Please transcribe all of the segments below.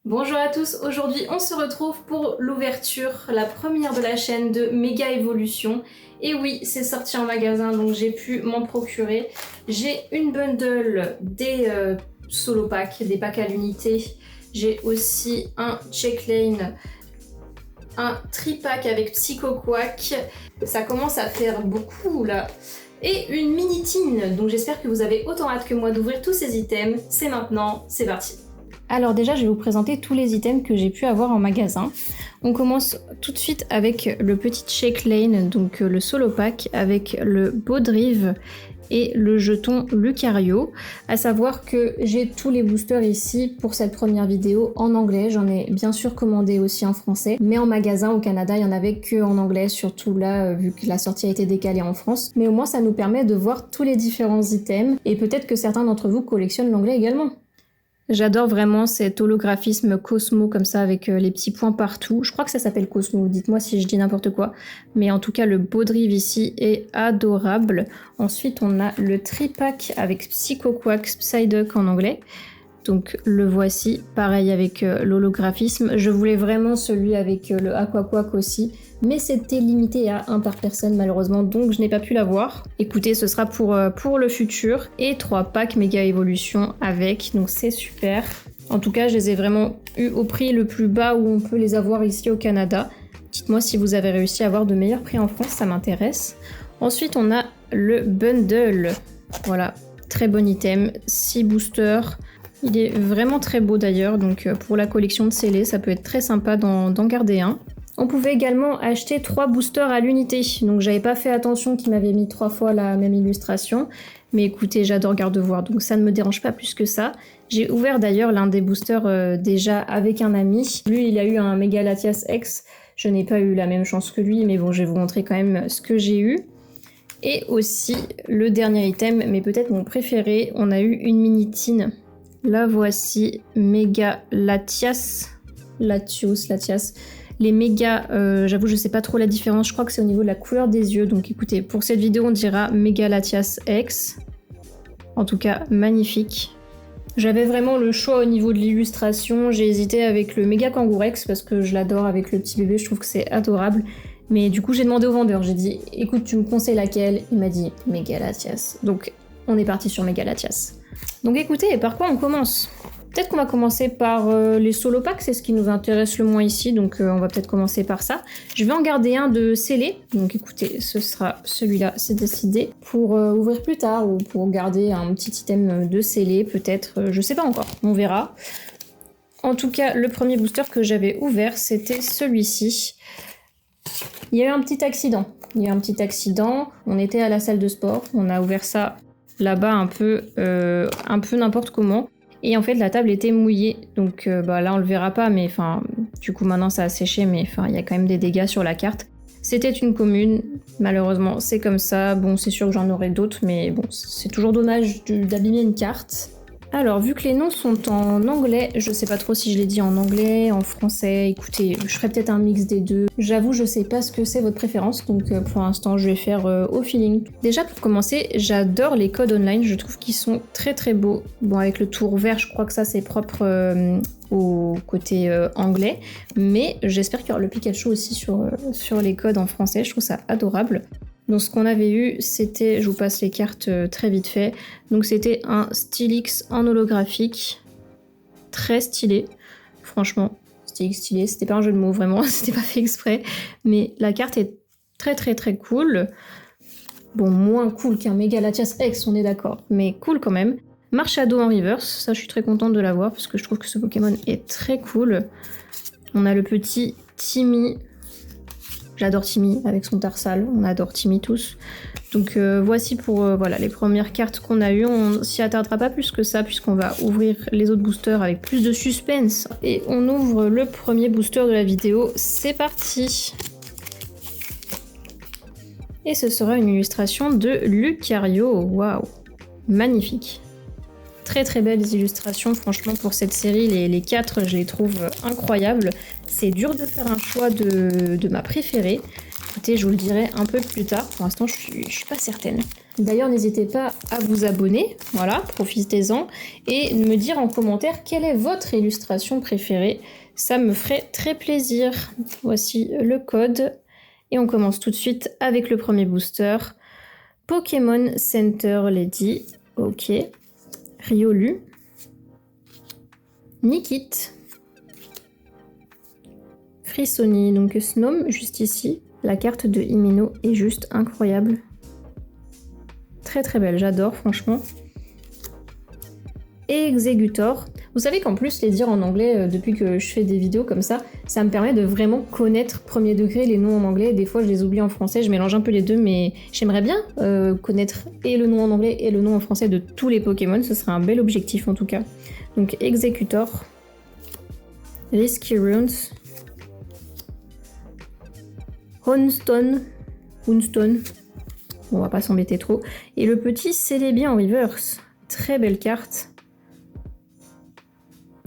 Bonjour à tous, aujourd'hui on se retrouve pour l'ouverture, la première de la chaîne de Méga Evolution. Et oui, c'est sorti en magasin donc j'ai pu m'en procurer. J'ai une bundle des solo packs, des packs à l'unité. J'ai aussi un checklane, un tri-pack avec Psycho Quack. Ça commence à faire beaucoup là. Et une mini tin, donc j'espère que vous avez autant hâte que moi d'ouvrir tous ces items. C'est maintenant, c'est parti. Alors déjà, je vais vous présenter tous les items que j'ai pu avoir en magasin. On commence tout de suite avec le petit Check Lane, donc le solo pack avec le Baudrive et le jeton Lucario. À savoir que j'ai tous les boosters ici pour cette première vidéo en anglais. J'en ai bien sûr commandé aussi en français, mais en magasin au Canada, il n'y en avait que en anglais, surtout là, vu que la sortie a été décalée en France. Mais au moins, ça nous permet de voir tous les différents items et peut-être que certains d'entre vous collectionnent l'anglais également. J'adore vraiment cet holographisme Cosmo comme ça avec les petits points partout. Je crois que ça s'appelle Cosmo, dites-moi si je dis n'importe quoi. Mais en tout cas, le Baudrive ici est adorable. Ensuite, on a le tri-pack avec Psycho Quack, Psyduck en anglais. Donc le voici, pareil avec l'holographisme. Je voulais vraiment celui avec le Aqua Quack aussi, mais c'était limité à un par personne malheureusement, donc je n'ai pas pu l'avoir. Écoutez, ce sera pour le futur. Et 3 packs Méga Evolution avec, donc c'est super. En tout cas, je les ai vraiment eu au prix le plus bas où on peut les avoir ici au Canada. Dites-moi si vous avez réussi à avoir de meilleurs prix en France, ça m'intéresse. Ensuite, on a le bundle. Voilà, très bon item, 6 boosters. Il est vraiment très beau d'ailleurs, donc pour la collection de scellés, ça peut être très sympa d'en garder un. On pouvait également acheter 3 boosters à l'unité, donc j'avais pas fait attention qu'il m'avait mis 3 fois la même illustration. Mais écoutez, j'adore Gardevoir, donc ça ne me dérange pas plus que ça. J'ai ouvert d'ailleurs l'un des boosters déjà avec un ami. Lui, il a eu un Mega Latias X. Je n'ai pas eu la même chance que lui, mais bon, je vais vous montrer quand même ce que j'ai eu. Et aussi, le dernier item, mais peut-être mon préféré, on a eu une mini tin. La voici, Mega Latias. Latias. Les méga, j'avoue, je sais pas trop la différence. Je crois que c'est au niveau de la couleur des yeux. Donc écoutez, pour cette vidéo, on dira Mega Latias X. En tout cas, magnifique. J'avais vraiment le choix au niveau de l'illustration. J'ai hésité avec le Mega Kangourex parce que je l'adore avec le petit bébé. Je trouve que c'est adorable. Mais du coup, j'ai demandé au vendeur. J'ai dit, écoute, tu me conseilles laquelle? Il m'a dit Mega Latias. Donc, on est parti sur Mega Latias. Donc écoutez, par quoi on commence? Peut-être qu'on va commencer par les solo packs, c'est ce qui nous intéresse le moins ici, donc on va peut-être commencer par ça. Je vais en garder un de scellé, donc écoutez, ce sera celui-là, c'est décidé, pour ouvrir plus tard ou pour garder un petit item de scellé, peut-être, je sais pas encore, on verra. En tout cas, le premier booster que j'avais ouvert, c'était celui-ci. Il y a eu un petit accident. On était à la salle de sport, on a ouvert ça là-bas un peu n'importe comment. Et en fait, la table était mouillée. Donc là, on le verra pas, mais enfin, du coup, maintenant, ça a séché, mais enfin, il y a quand même des dégâts sur la carte. C'était une commune, malheureusement, c'est comme ça. Bon, c'est sûr que j'en aurai d'autres, mais bon, c'est toujours dommage d'abîmer une carte. Alors, vu que les noms sont en anglais, je sais pas trop si je l'ai dit en anglais, en français, écoutez, je ferai peut-être un mix des deux. J'avoue, je sais pas ce que c'est votre préférence, donc pour l'instant, je vais faire au feeling. Déjà, pour commencer, j'adore les codes online, je trouve qu'ils sont très très beaux. Bon, avec le tour vert, je crois que ça, c'est propre au côté anglais, mais j'espère qu'il y aura le Pikachu aussi sur les codes en français, je trouve ça adorable. Donc ce qu'on avait eu, c'était, je vous passe les cartes très vite fait, donc c'était un Steelix en holographique, très stylé, franchement, Steelix stylé, c'était pas un jeu de mots vraiment, c'était pas fait exprès, mais la carte est très très très cool, bon moins cool qu'un Mega Latias X, on est d'accord, mais cool quand même. Marshado en reverse, ça je suis très contente de l'avoir parce que je trouve que ce Pokémon est très cool. On a le petit Timmy. J'adore Timmy avec son Tarsal, on adore Timmy tous. Donc voici pour voilà, les premières cartes qu'on a eues. On s'y attardera pas plus que ça puisqu'on va ouvrir les autres boosters avec plus de suspense. Et on ouvre le premier booster de la vidéo, c'est parti. Et ce sera une illustration de Lucario, waouh, magnifique. Très très belles illustrations, franchement pour cette série, les 4 je les trouve incroyables. C'est dur de faire un choix de ma préférée. Écoutez, je vous le dirai un peu plus tard. Pour l'instant, je suis pas certaine. D'ailleurs, n'hésitez pas à vous abonner. Voilà, profitez-en. Et me dire en commentaire quelle est votre illustration préférée. Ça me ferait très plaisir. Voici le code. Et on commence tout de suite avec le premier booster. Pokémon Center Lady. Ok. Riolu. Nikit. Frissoni, donc Snom, juste ici. La carte de Himeno est juste incroyable. Très très belle, j'adore franchement. Executor. Vous savez qu'en plus, les dire en anglais, depuis que je fais des vidéos comme ça me permet de vraiment connaître premier degré les noms en anglais. Des fois, je les oublie en français, je mélange un peu les deux, mais j'aimerais bien connaître et le nom en anglais et le nom en français de tous les Pokémon. Ce serait un bel objectif en tout cas. Donc Executor. Risky Runes. Houndstone. On va pas s'embêter trop. Et le petit Celebi en reverse. Très belle carte.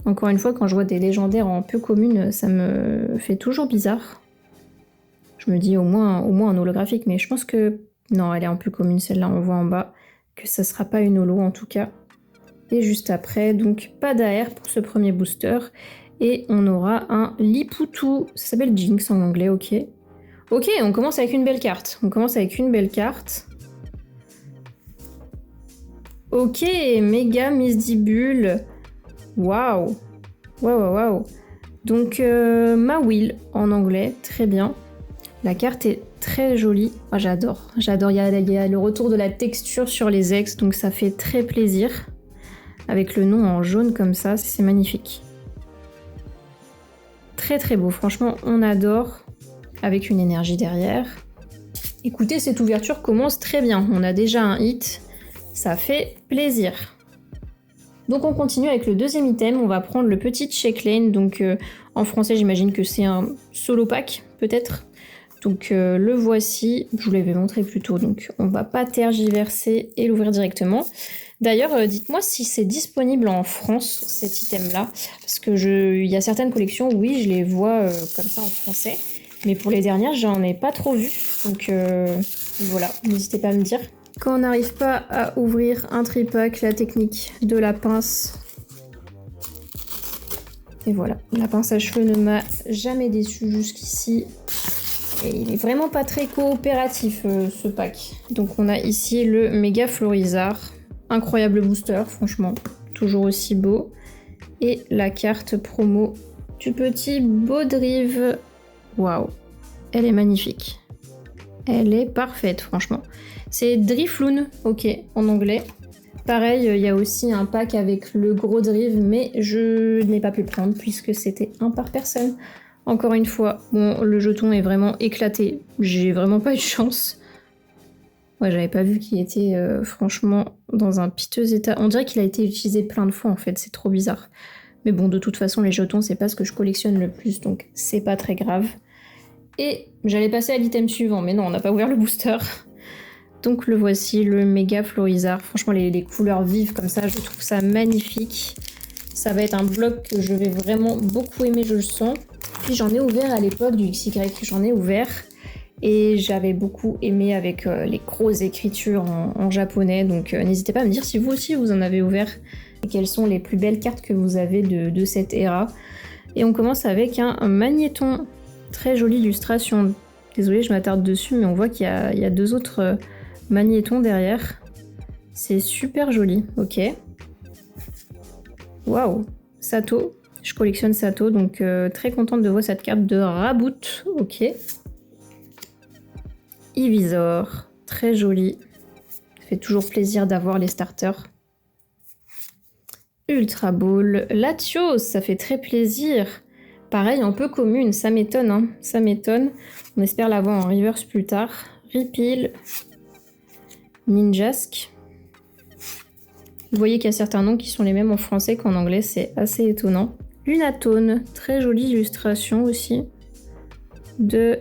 Encore une fois, quand je vois des légendaires en peu communes, ça me fait toujours bizarre. Je me dis au moins en holographique, mais je pense que... Non, elle est en peu commune, celle-là, on voit en bas. Que ça sera pas une holo en tout cas. Et juste après, donc pas d'AR pour ce premier booster. Et on aura un Liputu. Ça s'appelle Jinx en anglais, ok. Ok, on commence avec une belle carte. Ok, méga Misdibule. Waouh. Waouh. Donc, Mawile en anglais, très bien. La carte est très jolie. Ah, j'adore. Il y a le retour de la texture sur les ex, donc ça fait très plaisir. Avec le nom en jaune comme ça, c'est magnifique. Très très beau, franchement, on adore. Avec une énergie derrière. Écoutez, cette ouverture commence très bien. On a déjà un hit. Ça fait plaisir. Donc on continue avec le deuxième item. On va prendre le petit Checklane. Donc en français, j'imagine que c'est un solo pack, peut-être. Donc le voici. Je vous l'avais montré plus tôt. Donc on va pas tergiverser et l'ouvrir directement. D'ailleurs, dites-moi si c'est disponible en France, cet item-là. Parce que il y a certaines collections, oui, je les vois comme ça en français. Mais pour les dernières, j'en ai pas trop vu. Donc voilà, n'hésitez pas à me dire. Quand on n'arrive pas à ouvrir un tripack, la technique de la pince. Et voilà, la pince à cheveux ne m'a jamais déçu jusqu'ici. Et il est vraiment pas très coopératif ce pack. Donc on a ici le méga Florizard. Incroyable booster, franchement. Toujours aussi beau. Et la carte promo du petit Baudrive. Waouh, elle est magnifique. Elle est parfaite, franchement. C'est Drifloon, ok, en anglais. Pareil, il y a aussi un pack avec le gros Drive, mais je n'ai pas pu le prendre puisque c'était un par personne. Encore une fois, bon, le jeton est vraiment éclaté. J'ai vraiment pas eu de chance. Ouais, j'avais pas vu qu'il était franchement dans un piteux état. On dirait qu'il a été utilisé plein de fois en fait, c'est trop bizarre. Mais bon, de toute façon, les jetons, c'est pas ce que je collectionne le plus, donc c'est pas très grave. Et j'allais passer à l'item suivant, mais non, on n'a pas ouvert le booster. Donc le voici, le méga Florizard. Franchement, les couleurs vives comme ça, je trouve ça magnifique. Ça va être un bloc que je vais vraiment beaucoup aimer, je le sens. Puis j'en ai ouvert à l'époque du XY, j'en ai ouvert. Et j'avais beaucoup aimé avec les grosses écritures en japonais. Donc n'hésitez pas à me dire si vous aussi vous en avez ouvert. Et quelles sont les plus belles cartes que vous avez de cette ère. Et on commence avec un magnéton. Très jolie illustration. Désolée, je m'attarde dessus, mais on voit qu'il y a deux autres magnétons derrière. C'est super joli, ok. Waouh, Sato. Je collectionne Sato, donc très contente de voir cette carte de Raboot, ok. Ivysaur, très joli. Ça fait toujours plaisir d'avoir les starters. Ultra Ball, Latios, ça fait très plaisir. Pareil, un peu commune, ça m'étonne, hein. Ça m'étonne. On espère l'avoir en reverse plus tard. Ripil, Ninjask. Vous voyez qu'il y a certains noms qui sont les mêmes en français qu'en anglais, c'est assez étonnant. Lunatone, très jolie illustration aussi. De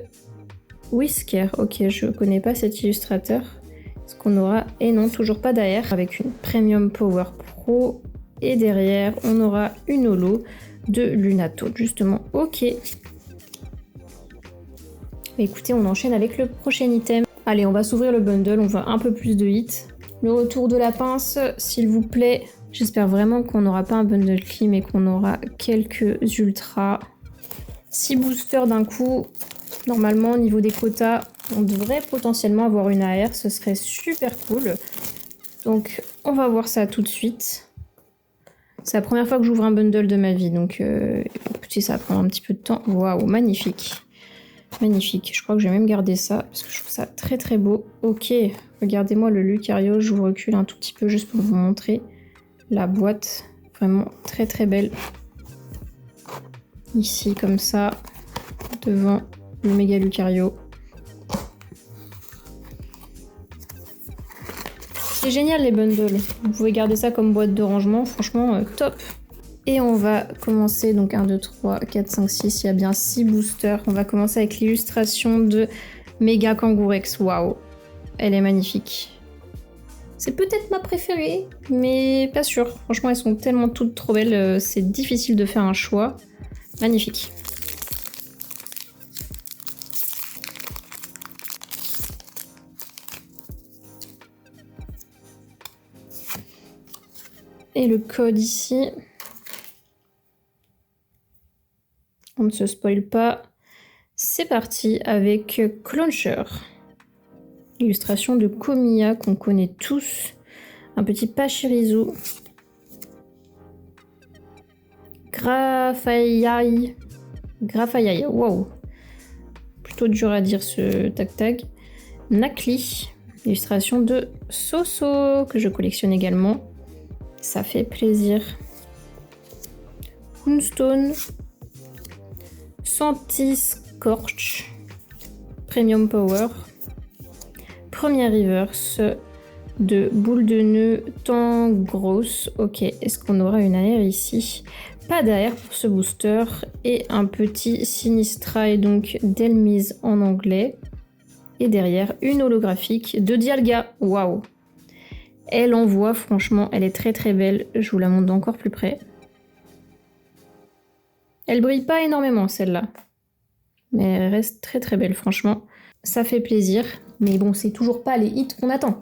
Whisker, ok, je connais pas cet illustrateur. Est-ce qu'on aura... Et non, toujours pas d'AR, avec une Premium Power Pro. Et derrière, on aura une holo de Lunatone, justement. Ok. Bah écoutez, on enchaîne avec le prochain item. Allez, on va s'ouvrir le bundle, on veut un peu plus de hits. Le retour de la pince, s'il vous plaît. J'espère vraiment qu'on n'aura pas un bundle clean mais qu'on aura quelques ultras. 6 boosters d'un coup. Normalement, au niveau des quotas, on devrait potentiellement avoir une AR. Ce serait super cool. Donc, on va voir ça tout de suite. C'est la première fois que j'ouvre un bundle de ma vie. Donc, écoutez, ça va prendre un petit peu de temps. Waouh, magnifique. Magnifique. Je crois que je vais même garder ça parce que je trouve ça très très beau. Ok, regardez-moi le Lucario. Je vous recule un tout petit peu juste pour vous montrer la boîte. Vraiment très très belle. Ici, comme ça, devant le méga Lucario. C'est génial les bundles. Vous pouvez garder ça comme boîte de rangement. Franchement, top. Et on va commencer, donc 1, 2, 3, 4, 5, 6, il y a bien 6 boosters. On va commencer avec l'illustration de Méga Kangourex. Waouh, elle est magnifique. C'est peut-être ma préférée, mais pas sûr. Franchement, elles sont tellement toutes trop belles, c'est difficile de faire un choix. Magnifique. Et le code ici. On ne se spoil pas. C'est parti avec Clauncher. Illustration de Komiya qu'on connaît tous. Un petit Pachirisu. Grafaiai. Wow. Plutôt dur à dire ce tag. Nakli. Illustration de Soso que je collectionne également. Ça fait plaisir. Moonstone. Santiscorch. Premium Power. Première reverse de boule de nœud tant grosse. Ok, est-ce qu'on aura une AR ici? Pas d'AR pour ce booster. Et un petit Sinistrai, donc d'Elmise en anglais. Et derrière, une holographique de Dialga. Waouh! Elle envoie, franchement, elle est très très belle. Je vous la montre d'encore plus près. Elle brille pas énormément celle-là. Mais elle reste très très belle, franchement. Ça fait plaisir. Mais bon, c'est toujours pas les hits qu'on attend.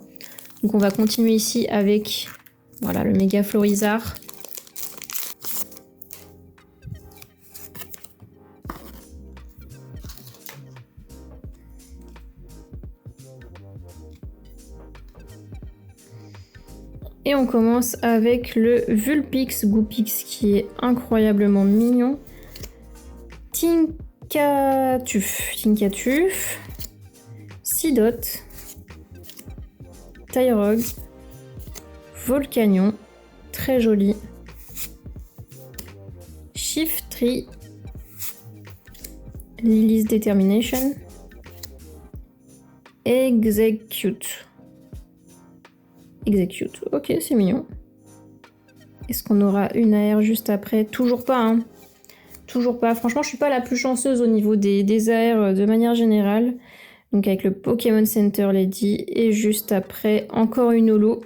Donc on va continuer ici avec voilà, le méga Florizard. Et on commence avec le Vulpix Goopix qui est incroyablement mignon. Tinkatuf, Sidot, Tyrog, Volcanion, très joli. Shiftry, Lily's Determination, Execute, ok, c'est mignon. Est-ce qu'on aura une AR juste après? Toujours pas, hein. Toujours pas. Franchement, je suis pas la plus chanceuse au niveau des AR de manière générale. Donc avec le Pokémon Center Lady. Et juste après, encore une holo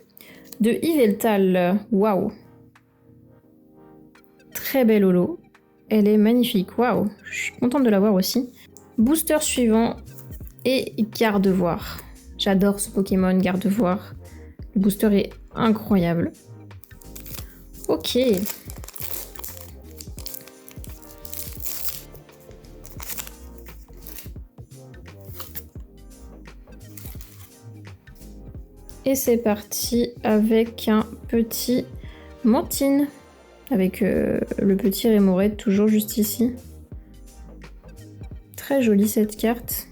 de Yveltal. Waouh. Très belle holo. Elle est magnifique. Waouh. Je suis contente de la voir aussi. Booster suivant. Et Gardevoir. J'adore ce Pokémon Gardevoir. Le booster est incroyable. Ok. Et c'est parti avec un petit Mantine. Avec le petit Remoraid toujours juste ici. Très jolie cette carte.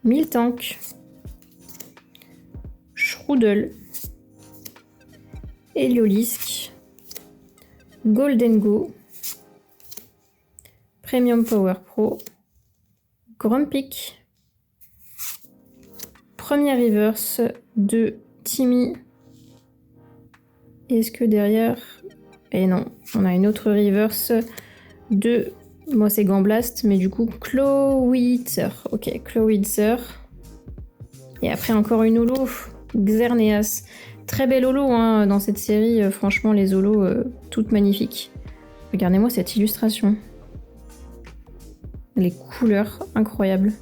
Miltank. Shroudle. Heliolisk. Golden Go. Premium Power Pro. Grumpig. Première reverse de Timmy. Est-ce que derrière... Et non, on a une autre reverse de... Moi c'est Gamblast, mais du coup Clowitzer. Ok, Clowitzer. Et après encore une holo. Xerneas. Très belle holo hein, dans cette série. Franchement, les holos, toutes magnifiques. Regardez-moi cette illustration. Les couleurs, incroyables.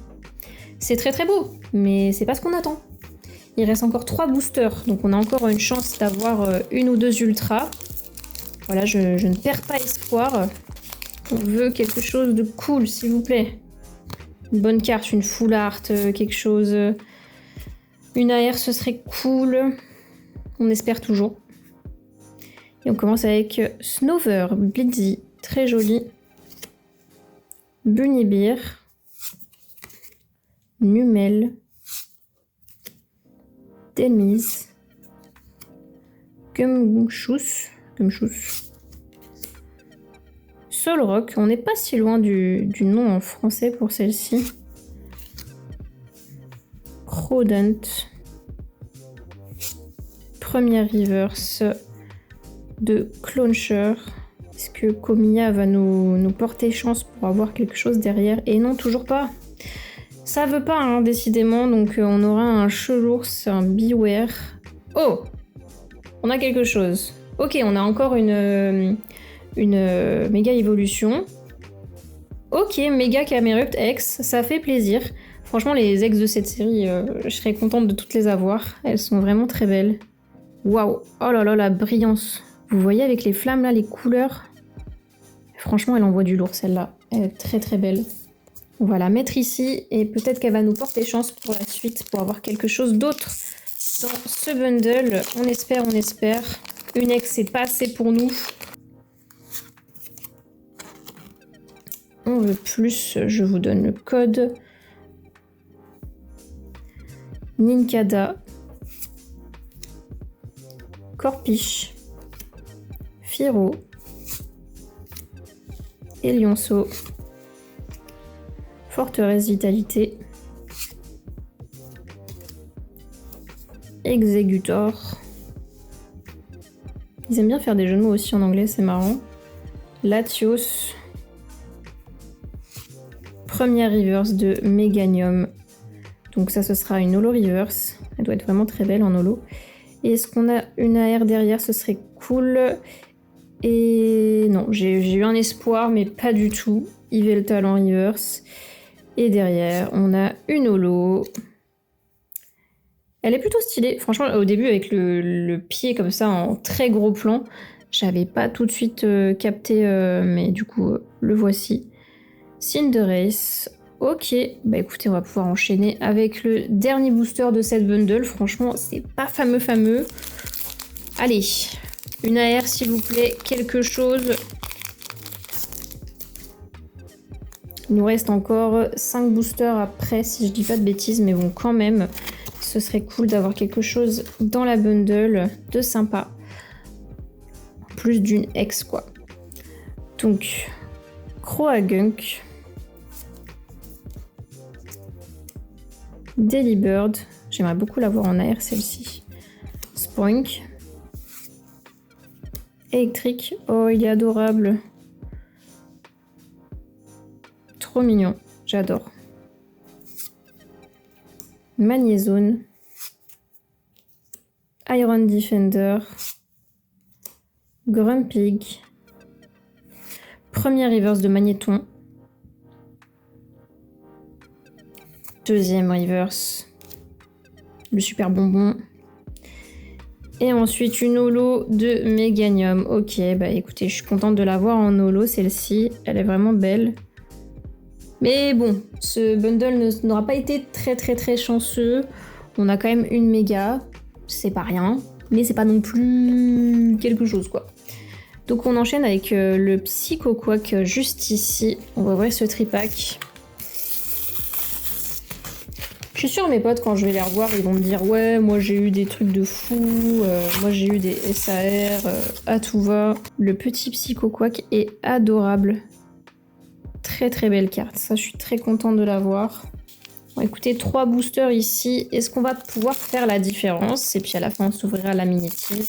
C'est très très beau, mais c'est pas ce qu'on attend. Il reste encore 3 boosters, donc on a encore une chance d'avoir une ou deux ultras. Voilà, je ne perds pas espoir. On veut quelque chose de cool, s'il vous plaît. Une bonne carte, une full art, quelque chose... Une AR, ce serait cool. On espère toujours. Et on commence avec Snover, Blitzy, très joli. Bunnybeer. Numel. Delmise. Gumshoos. Solrock, on n'est pas si loin du nom en français pour celle-ci. Crawdant. Première reverse de Cloncher. Est-ce que Komiya va nous porter chance pour avoir quelque chose derrière? Et non, toujours pas. Ça veut pas, hein, décidément. Donc on aura un Chelours, un Beware. Oh! On a quelque chose. Ok, on a encore une méga évolution. Ok, méga Camerupt X, ça fait plaisir. Franchement, les ex de cette série, je serais contente de toutes les avoir. Elles sont vraiment très belles. Waouh! Oh là là, la brillance. Vous voyez avec les flammes là, les couleurs? Franchement, elle envoie du lourd celle-là. Elle est très très belle. On va la mettre ici et peut-être qu'elle va nous porter chance pour la suite, pour avoir quelque chose d'autre dans ce bundle. On espère, on espère. Une ex, c'est pas assez pour nous. On veut plus, je vous donne le code. Ninkada. Corpiche. Firo. Elionceau. Forteresse Vitalité. Executor. Ils aiment bien faire des jeux de mots aussi en anglais, c'est marrant. Latios. Première reverse de Meganium. Donc ça, ce sera une holo reverse. Elle doit être vraiment très belle en holo. Et est-ce qu'on a une AR derrière? Ce serait cool. Et non, j'ai eu un espoir, mais pas du tout. Yveltal en reverse. Et derrière, on a une holo. Elle est plutôt stylée. Franchement, au début, avec le pied comme ça, en très gros plan, j'avais pas tout de suite capté, mais du coup, le voici. Cinderace. Ok, bah écoutez, on va pouvoir enchaîner avec le dernier booster de cette bundle. Franchement, c'est pas fameux. Allez, une AR s'il vous plaît, quelque chose. Il nous reste encore 5 boosters après, si je dis pas de bêtises, mais bon, quand même, ce serait cool d'avoir quelque chose dans la bundle de sympa. Plus d'une ex, quoi. Donc, Croagunk. Delibird. J'aimerais beaucoup l'avoir en AR, celle-ci. Spoink. Électrique. Oh, il est adorable. Trop mignon. J'adore. Magnézone. Iron Defender. Grumpig. Première reverse de Magnéton. Deuxième reverse. Le super bonbon. Et ensuite une holo de Meganium. Ok, bah écoutez, je suis contente de l'avoir en holo, celle-ci. Elle est vraiment belle. Mais bon, ce bundle n'aura pas été très chanceux. On a quand même une méga. C'est pas rien. Mais c'est pas non plus quelque chose, quoi. Donc on enchaîne avec le Psycho Quack juste ici. On va ouvrir ce tripack. Je suis sûre mes potes, quand je vais les revoir, ils vont me dire « Ouais, moi j'ai eu des trucs de fou, moi j'ai eu des SAR, à tout va. » Le petit Psycho Quack est adorable. Très belle carte, ça je suis très contente de l'avoir. Bon, écoutez, 3 boosters ici. Est-ce qu'on va pouvoir faire la différence? Et puis à la fin, on s'ouvrira la mini-tease.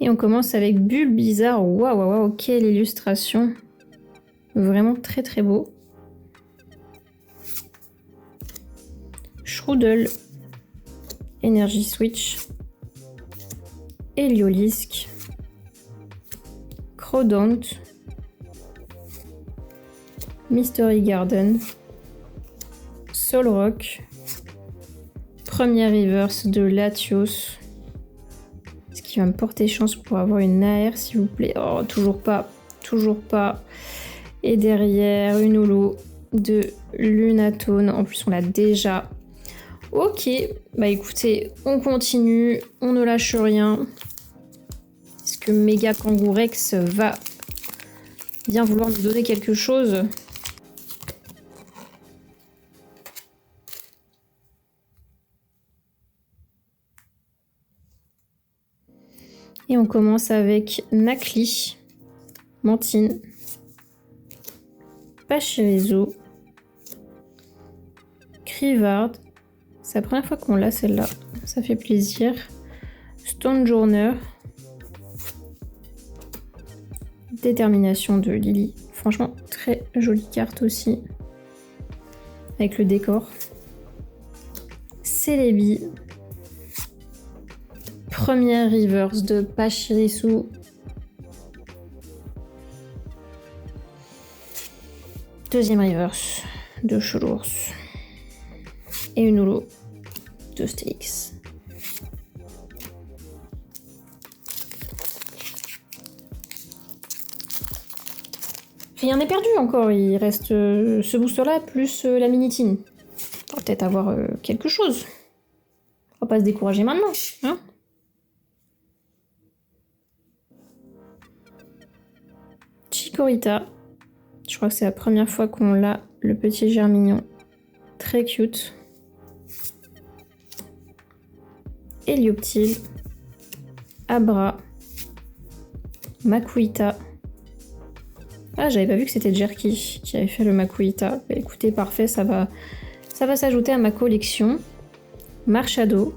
Et on commence avec Bulbizarre. Waouh, quelle illustration. Vraiment très beau. Shroudle. Energy Switch. Heliolisk. Crawdaunt, Mystery Garden, Solrock, première reverse de Latios. Est-ce qu'il va me porter chance pour avoir une AR s'il vous plaît? Oh, toujours pas, toujours pas. Et derrière, une holo de Lunatone. En plus, on l'a déjà. Ok, bah écoutez, on continue, on ne lâche rien. Est-ce que Mega Kangourex va bien vouloir nous donner quelque chose? Et on commence avec Nakli, Mantine, Pachirisu, Krivard. C'est la première fois qu'on l'a celle-là, ça fait plaisir. Stonejourner, Détermination de Lily. Franchement, très jolie carte aussi, avec le décor. Celebi. Première reverse de Pachirisu. Deuxième reverse de Cholours. Et une holo de Stélix. Rien n'est perdu encore, il reste ce booster là plus la minitine. On va peut-être avoir quelque chose. On va pas se décourager maintenant, hein. Chikorita. Je crois que c'est la première fois qu'on l'a, le petit germignon. Très cute. Helioptile. Abra. Makuhita. Ah, j'avais pas vu que c'était Jerky qui avait fait le Makuhita. Bah, écoutez, parfait, ça va s'ajouter à ma collection. Marshado.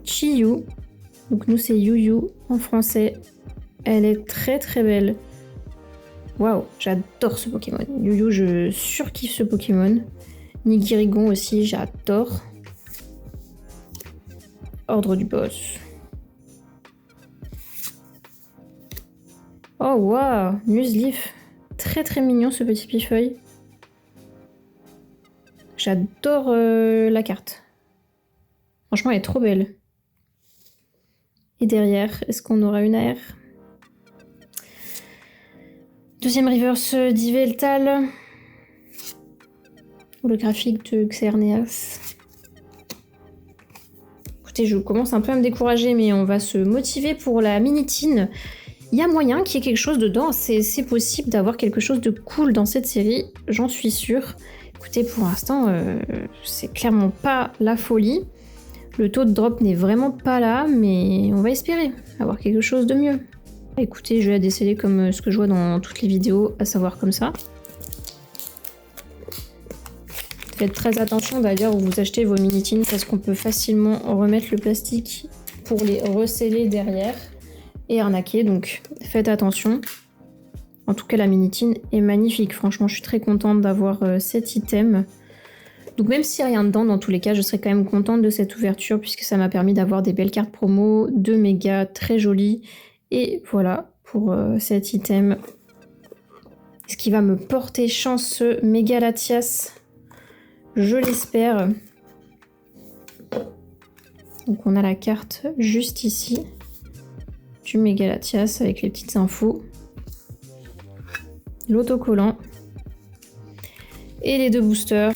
Chiyu. Donc nous c'est Yuyu en français. Elle est très très belle. Waouh, j'adore ce Pokémon. Yuyu, je surkiffe ce Pokémon. Nigirigon aussi, j'adore. Ordre du boss. Oh waouh, Nuzleaf. Très très mignon ce petit pifeuille. J'adore la carte. Franchement, elle est trop belle. Et derrière, est-ce qu'on aura une AR? Deuxième reverse d'Yveltal. Le graphique de Xerneas. Écoutez, je commence un peu à me décourager, mais on va se motiver pour la minitine. Il y a moyen qu'il y ait quelque chose dedans. C'est possible d'avoir quelque chose de cool dans cette série, j'en suis sûre. Écoutez, pour l'instant, c'est clairement pas la folie. Le taux de drop n'est vraiment pas là, mais on va espérer avoir quelque chose de mieux. Écoutez, je vais la déceler comme ce que je vois dans toutes les vidéos, à savoir comme ça. Faites très attention d'ailleurs où vous achetez vos minitines parce qu'on peut facilement remettre le plastique pour les resceller derrière et arnaquer, donc faites attention. En tout cas, la minitine est magnifique. Franchement, je suis très contente d'avoir cet item. Donc même s'il n'y a rien dedans, dans tous les cas, je serais quand même contente de cette ouverture puisque ça m'a permis d'avoir des belles cartes promo, 2 mégas très jolies. Et voilà pour cet item. Est-ce qu'il va me porter chance ce méga Latias? Je l'espère. Donc on a la carte juste ici du méga Latias avec les petites infos. L'autocollant. Et les deux boosters.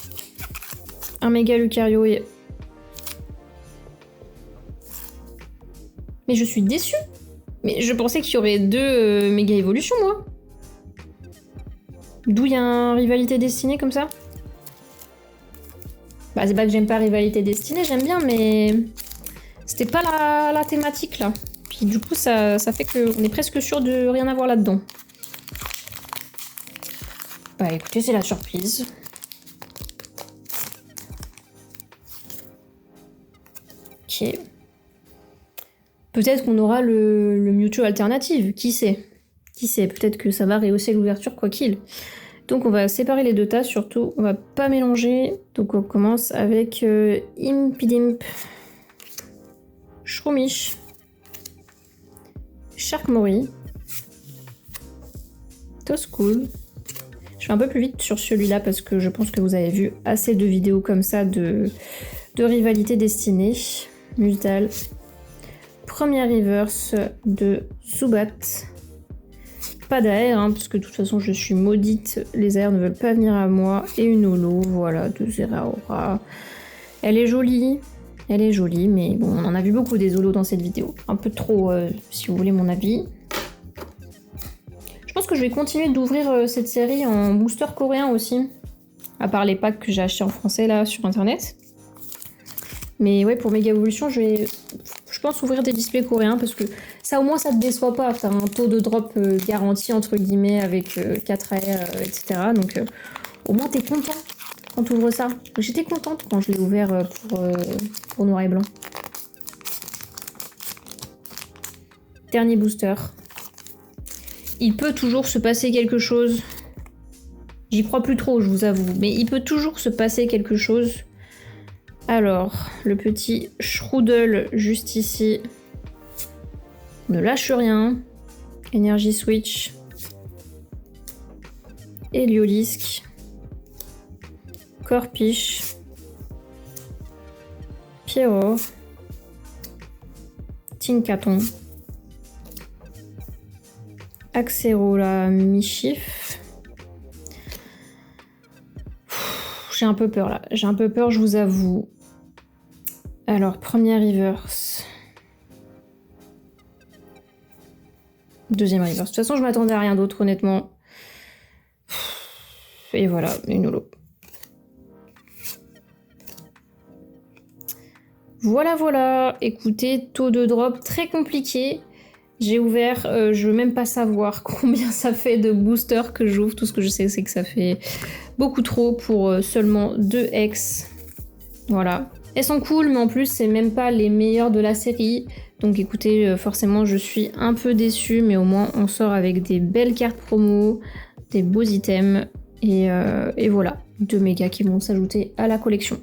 Un méga Lucario et... Mais je suis déçue. Mais je pensais qu'il y aurait deux méga évolutions, moi. D'où il y a un rivalité destinée comme ça. Bah, c'est pas que j'aime pas rivalité destinée, j'aime bien, mais... C'était pas la thématique, là. Puis du coup, ça fait qu'on est presque sûr de rien avoir là-dedans. Bah écoutez, c'est la surprise. Ok. Peut-être qu'on aura le Mewtwo alternative, qui sait? Qui sait? Peut-être que ça va rehausser l'ouverture quoi qu'il. Donc on va séparer les deux tas, surtout, on va pas mélanger. Donc on commence avec Impidimp, Shroomish, Shark Mori. Toscool. Je fais un peu plus vite sur celui-là parce que je pense que vous avez vu assez de vidéos comme ça de rivalité destinée. Mutal. Premier reverse de Zubat. Pas d'air, hein, parce que de toute façon je suis maudite, les airs ne veulent pas venir à moi. Et une holo, voilà, de Zeraora. Elle est jolie, mais bon, on en a vu beaucoup des holos dans cette vidéo. Un peu trop, si vous voulez mon avis. Je pense que je vais continuer d'ouvrir cette série en booster coréen aussi. À part les packs que j'ai achetés en français là sur internet. Mais ouais, pour Mega Evolution, je pense ouvrir des displays coréens parce que ça au moins ça te déçoit pas. T'as un taux de drop garanti entre guillemets avec 4 airs, etc. Donc au moins t'es content quand tu ouvres ça. J'étais contente quand je l'ai ouvert pour noir et blanc. Dernier booster. Il peut toujours se passer quelque chose. J'y crois plus trop, je vous avoue. Mais il peut toujours se passer quelque chose. Alors, le petit Shroudle juste ici. Ne lâche rien. Energy Switch. Heliolisk. Corpiche. Pierrot. Tinkaton. Axerola Michif. J'ai un peu peur là. J'ai un peu peur, je vous avoue. Alors, première reverse. Deuxième reverse. De toute façon, je m'attendais à rien d'autre, honnêtement. Et voilà, une holo. Voilà. Écoutez, taux de drop très compliqué. J'ai ouvert, je veux même pas savoir combien ça fait de boosters que j'ouvre. Tout ce que je sais, c'est que ça fait beaucoup trop pour seulement 2 ex. Voilà. Elles sont cool, mais en plus, c'est même pas les meilleures de la série. Donc écoutez, forcément, je suis un peu déçue, mais au moins, on sort avec des belles cartes promo, des beaux items, et voilà. 2 mégas qui vont s'ajouter à la collection.